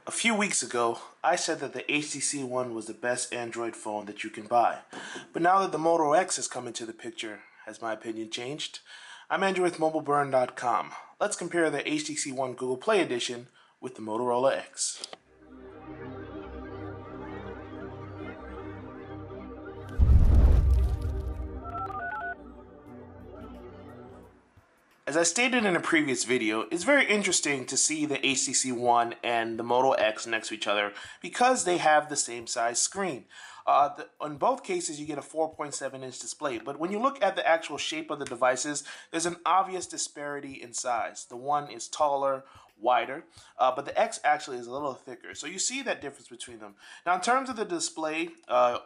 A few weeks ago, I said that the HTC One was the best Android phone that you can buy. But now that the Moto X has come into the picture, has my opinion changed? I'm Andrew with mobileburn.com. Let's compare the HTC One Google Play Edition with the Motorola X. As I stated in a previous video, it's very interesting to see the HTC One and the Moto X next to each other because they have the same size screen. In both cases, you get a 4.7-inch display, but when you look at the actual shape of the devices, there's an obvious disparity in size. The one is taller, wider, but the X actually is a little thicker. So you see that difference between them. Now, in terms of the display,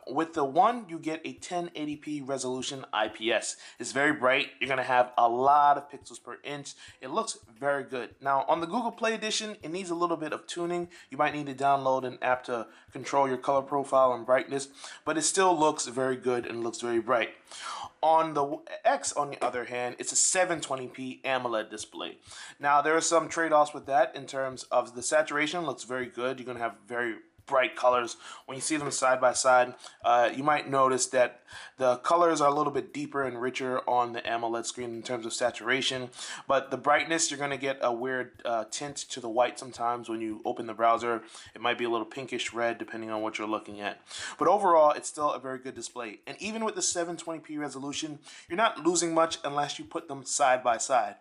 with the one, you get a 1080p resolution IPS. It's very bright. You're going to have a lot of pixels per inch. It looks very good. Now, on the Google Play Edition, it needs a little bit of tuning. You might need to download an app to control your color profile and brightness, but it still looks very good and looks very bright. On the X, on the other hand, it's a 720p AMOLED display. Now, there are some trade-offs with that in terms of the saturation. Looks very good. You're going to have very bright colors. When you see them side by side, you might notice that the colors are a little bit deeper and richer on the AMOLED screen in terms of saturation, but the brightness, you're going to get a weird tint to the white sometimes when you open the browser. It might be a little pinkish red depending on what you're looking at, but overall it's still a very good display. And even with the 720p resolution, you're not losing much unless you put them side by side.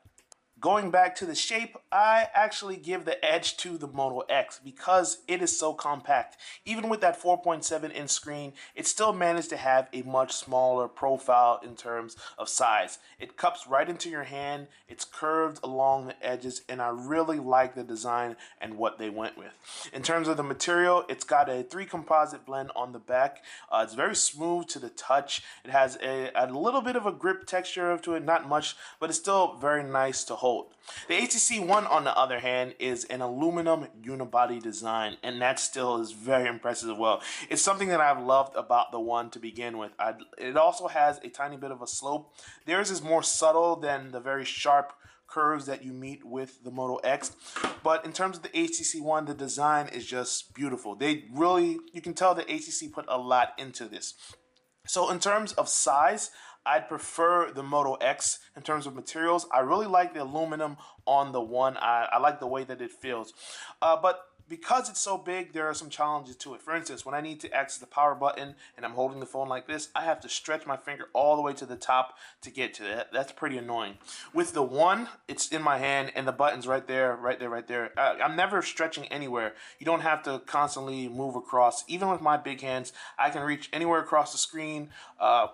Going back to the shape, I actually give the edge to the Moto X because it is so compact. Even with that 4.7-inch screen, it still managed to have a much smaller profile in terms of size. It cups right into your hand, it's curved along the edges, and I really like the design and what they went with. In terms of the material, it's got a 3 composite blend on the back. It's very smooth to the touch. It has a little bit of a grip texture to it, not much, but it's still very nice to hold. The HTC One, on the other hand, is an aluminum unibody design, and that still is very impressive as well. It's something that I've loved about the One to begin with. It also has a tiny bit of a slope. Theirs is more subtle than the very sharp curves that you meet with the Moto X, but in terms of the HTC One, the design is just beautiful. You can tell that HTC put a lot into this. So in terms of size, I'd prefer the Moto X. In terms of materials, I really like the aluminum on the One. I like the way that it feels. But because it's so big, there are some challenges to it. For instance, when I need to access the power button and I'm holding the phone like this, I have to stretch my finger all the way to the top to get to it. That's pretty annoying. With the One, it's in my hand and the button's right there, right there, right there. I'm never stretching anywhere. You don't have to constantly move across. Even with my big hands, I can reach anywhere across the screen.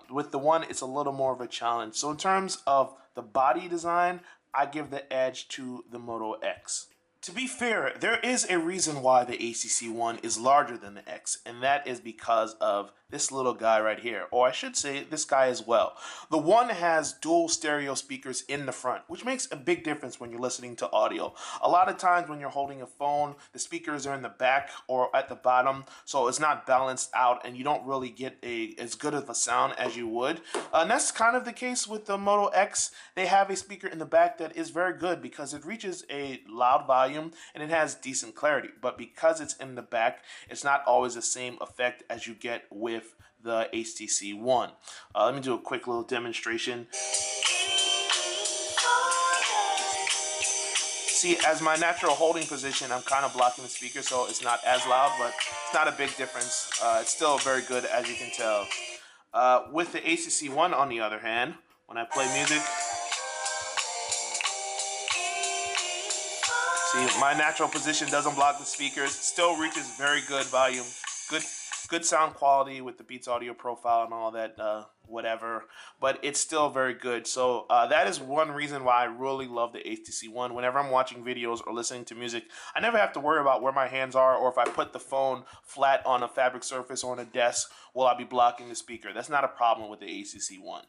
With the One, it's a little more of a challenge. So in terms of the body design, I give the edge to the Moto X. To be fair, there is a reason why the HTC One is larger than the X, and that is because of this little guy right here, or I should say this guy as well. The One has dual stereo speakers in the front, which makes a big difference when you're listening to audio. A lot of times when you're holding a phone, the speakers are in the back or at the bottom, so it's not balanced out and you don't really get as good of a sound as you would. And that's kind of the case with the Moto X. They have a speaker in the back that is very good because it reaches a loud volume and it has decent clarity, but because it's in the back, it's not always the same effect as you get with the HTC One. Let me do a quick little demonstration. See, as my natural holding position, I'm kind of blocking the speaker, so it's not as loud, but it's not a big difference. It's still very good, as you can tell. With the HTC One, on the other hand, when I play music, see, my natural position doesn't block the speakers. Still reaches very good volume, good sound quality with the Beats audio profile and all that, whatever. But it's still very good. So that is one reason why I really love the HTC One. Whenever I'm watching videos or listening to music, I never have to worry about where my hands are, or if I put the phone flat on a fabric surface or on a desk, will I be blocking the speaker? That's not a problem with the HTC One.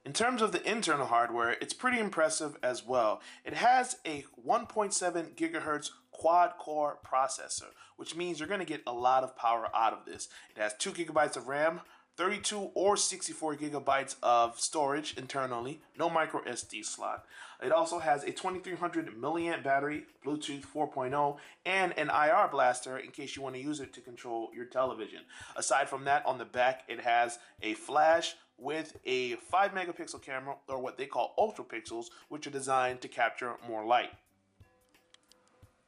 In terms of the internal hardware, it's pretty impressive as well. It has a 1.7 gigahertz quad-core processor, which means you're going to get a lot of power out of this. It has 2 gigabytes of RAM, 32 or 64 gigabytes of storage internally, no micro SD slot. It also has a 2300 milliamp battery, Bluetooth 4.0, and an IR blaster in case you want to use it to control your television. Aside from that, on the back, it has a flash with a 5 megapixel camera, or what they call ultra pixels, which are designed to capture more light.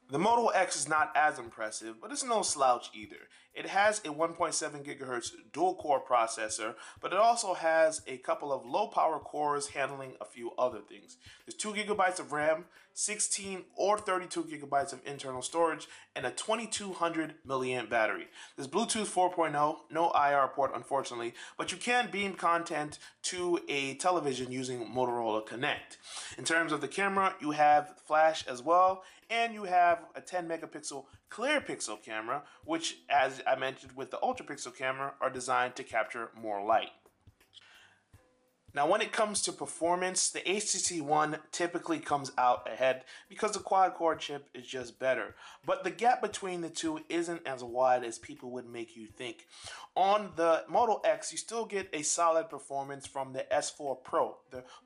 The Moto X is not as impressive, but it's no slouch either. It has a 1.7 gigahertz dual-core processor, but it also has a couple of low-power cores handling a few other things. There's 2 gigabytes of RAM, 16 or 32 gigabytes of internal storage, and a 2200 milliamp battery. There's Bluetooth 4.0, no IR port unfortunately, but you can beam content to a television using Motorola Connect. In terms of the camera, you have flash as well, and you have a 10 megapixel clear pixel camera, which, as I mentioned with the ultra pixel camera, are designed to capture more light. Now, when it comes to performance, the HTC One typically comes out ahead because the quad-core chip is just better. But the gap between the two isn't as wide as people would make you think. On the Moto X, you still get a solid performance from the S4 Pro.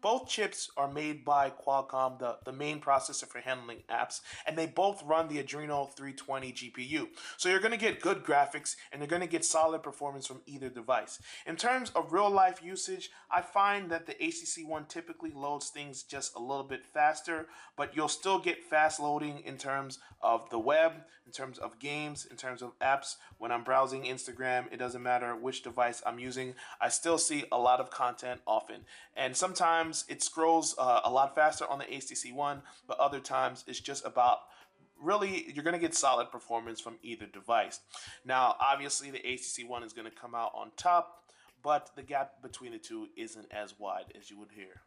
Both chips are made by Qualcomm, the main processor for handling apps, and they both run the Adreno 320 GPU. So you're going to get good graphics, and you're going to get solid performance from either device. In terms of real-life usage, I find that the HTC One typically loads things just a little bit faster, but you'll still get fast loading in terms of the web, in terms of games, in terms of apps. When I'm browsing Instagram, it doesn't matter which device I'm using, I still see a lot of content often. And sometimes it scrolls a lot faster on the HTC One, but other times it's just about really, you're going to get solid performance from either device. Now, obviously, the HTC One is going to come out on top, but the gap between the two isn't as wide as you would hear.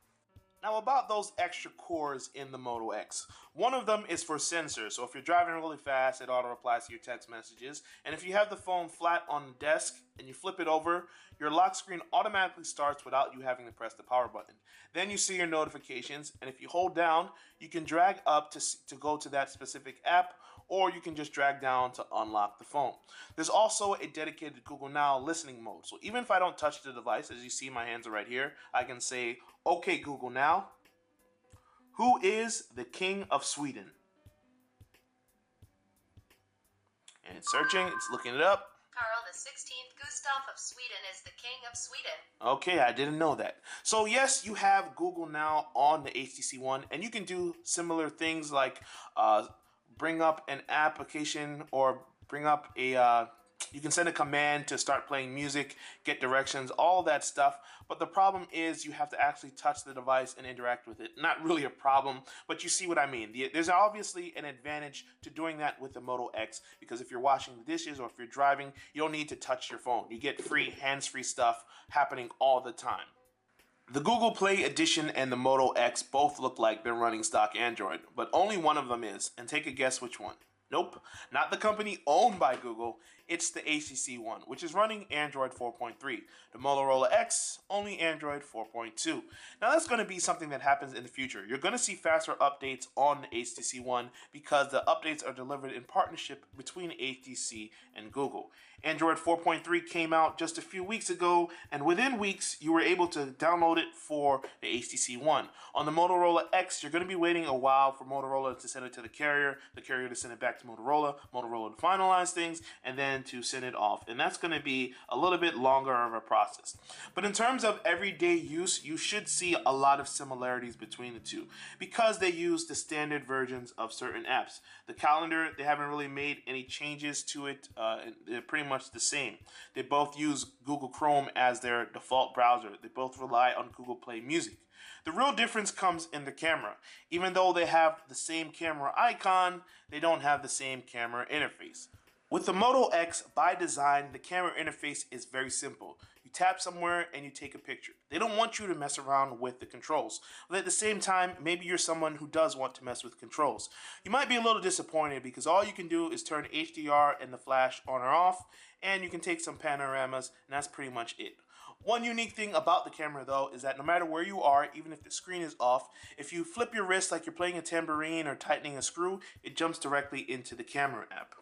Now, about those extra cores in the Moto X. One of them is for sensors, so if you're driving really fast, it auto-replies to your text messages. And if you have the phone flat on the desk and you flip it over, your lock screen automatically starts without you having to press the power button. Then you see your notifications, and if you hold down, you can drag up to go to that specific app, or you can just drag down to unlock the phone. There's also a dedicated Google Now listening mode, so even if I don't touch the device, as you see my hands are right here, I can say, "Okay Google Now, who is the King of Sweden?" And it's searching, it's looking it up. Karl the 16th Gustav of Sweden is the King of Sweden. Okay, I didn't know that. So yes, you have Google Now on the HTC One, and you can do similar things like bring up an application or bring up a you can send a command to start playing music, get directions, all that stuff. But the problem is you have to actually touch the device and interact with it. Not really a problem, but you see what I mean. There's obviously an advantage to doing that with the Moto X, because if you're washing the dishes or if you're driving, you don't need to touch your phone. You get free hands-free stuff happening all the time. The Google Play Edition and the Moto X both look like they're running stock Android, but only one of them is, and take a guess which one. Nope, not the company owned by Google, it's the HTC One, which is running Android 4.3. The Motorola X, only Android 4.2. Now that's going to be something that happens in the future. You're going to see faster updates on the HTC One because the updates are delivered in partnership between HTC and Google. Android 4.3 came out just a few weeks ago, and within weeks, you were able to download it for the HTC One. On the Motorola X, you're going to be waiting a while for Motorola to send it to the carrier to send it back to Motorola to finalize things, and then to send it off. And that's going to be a little bit longer of a process. But in terms of everyday use, you should see a lot of similarities between the two because they use the standard versions of certain apps. The calendar, they haven't really made any changes to it. They're pretty much the same. They both use Google Chrome as their default browser. They both rely on Google Play Music. The real difference comes in the camera. Even though they have the same camera icon, they don't have the same camera interface. With the Moto X, by design, the camera interface is very simple. You tap somewhere and you take a picture. They don't want you to mess around with the controls. But at the same time, maybe you're someone who does want to mess with controls. You might be a little disappointed because all you can do is turn HDR and the flash on or off, and you can take some panoramas, and that's pretty much it. One unique thing about the camera though is that no matter where you are, even if the screen is off, if you flip your wrist like you're playing a tambourine or tightening a screw, it jumps directly into the camera app.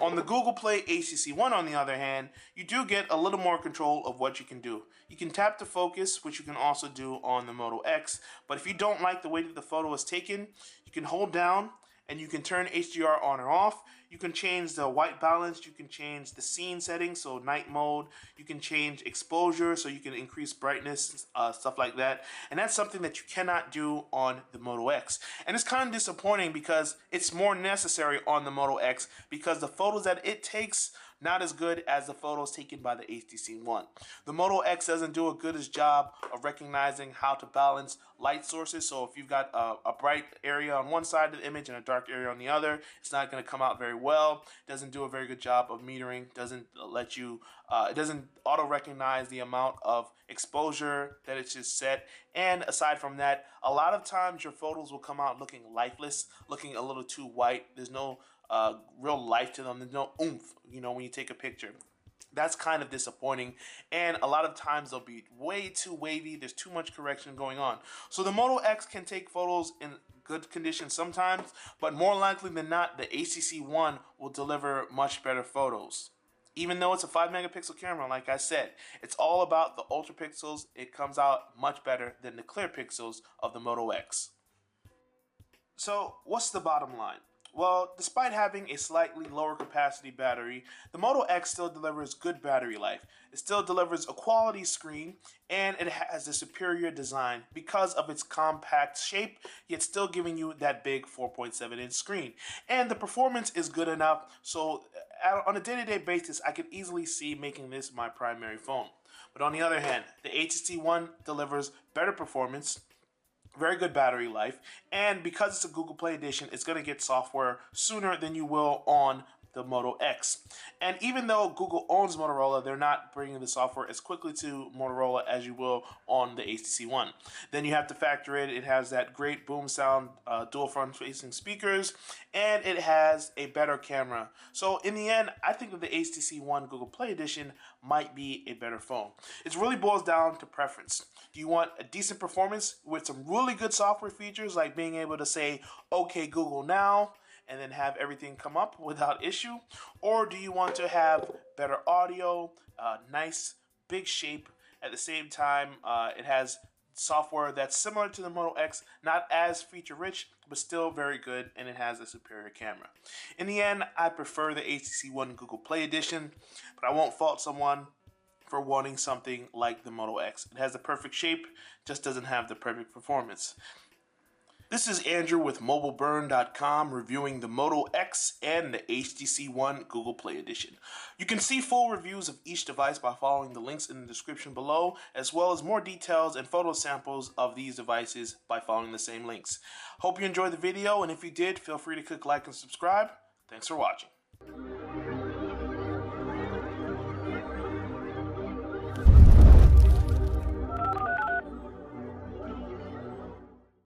On the Google Play HTC One, on the other hand, you do get a little more control of what you can do. You can tap to focus, which you can also do on the Moto X, but if you don't like the way that the photo is taken, you can hold down and you can turn HDR on or off. You can change the white balance, you can change the scene settings, so night mode, you can change exposure, so you can increase brightness, stuff like that. And that's something that you cannot do on the Moto X. And it's kind of disappointing because it's more necessary on the Moto X because the photos that it takes not as good as the photos taken by the HTC One. The Moto X doesn't do a good job of recognizing how to balance light sources. So if you've got a bright area on one side of the image and a dark area on the other, it's not going to come out very well. It doesn't do a very good job of metering. Doesn't let you. It doesn't auto recognize the amount of exposure that it should set. And aside from that, a lot of times your photos will come out looking lifeless, looking a little too white. There's no real life to them. There's no oomph, when you take a picture. That's kind of disappointing, and a lot of times they'll be way too wavy. There's too much correction going on. So the Moto X can take photos in good condition sometimes, but more likely than not, the HTC One will deliver much better photos. Even though it's a 5 megapixel camera, like I said, it's all about the ultra pixels. It comes out much better than the clear pixels of the Moto X. So what's the bottom line? Well, despite having a slightly lower capacity battery, the Moto X still delivers good battery life. It still delivers a quality screen, and it has a superior design because of its compact shape, yet still giving you that big 4.7-inch screen. And the performance is good enough, so on a day-to-day basis, I could easily see making this my primary phone. But on the other hand, the HTC One delivers better performance, very good battery life, and because it's a Google Play edition, it's going to get software sooner than you will on the Moto X. And even though Google owns Motorola, they're not bringing the software as quickly to Motorola as you will on the HTC One. Then you have to factor in it has that great boom sound, dual front-facing speakers, and it has a better camera. So in the end, I think that the HTC One Google Play Edition might be a better phone. It really boils down to preference. Do you want a decent performance with some really good software features like being able to say, "Okay, Google now," and then have everything come up without issue? Or do you want to have better audio, nice big shape, at the same time it has software that's similar to the Moto X, not as feature rich, but still very good, and it has a superior camera? In the end, I prefer the HTC One Google Play Edition, but I won't fault someone for wanting something like the Moto X. It has the perfect shape, just doesn't have the perfect performance. This is Andrew with mobileburn.com reviewing the Moto X and the HTC One Google Play Edition. You can see full reviews of each device by following the links in the description below, as well as more details and photo samples of these devices by following the same links. Hope you enjoyed the video, and if you did, feel free to click like and subscribe. Thanks for watching.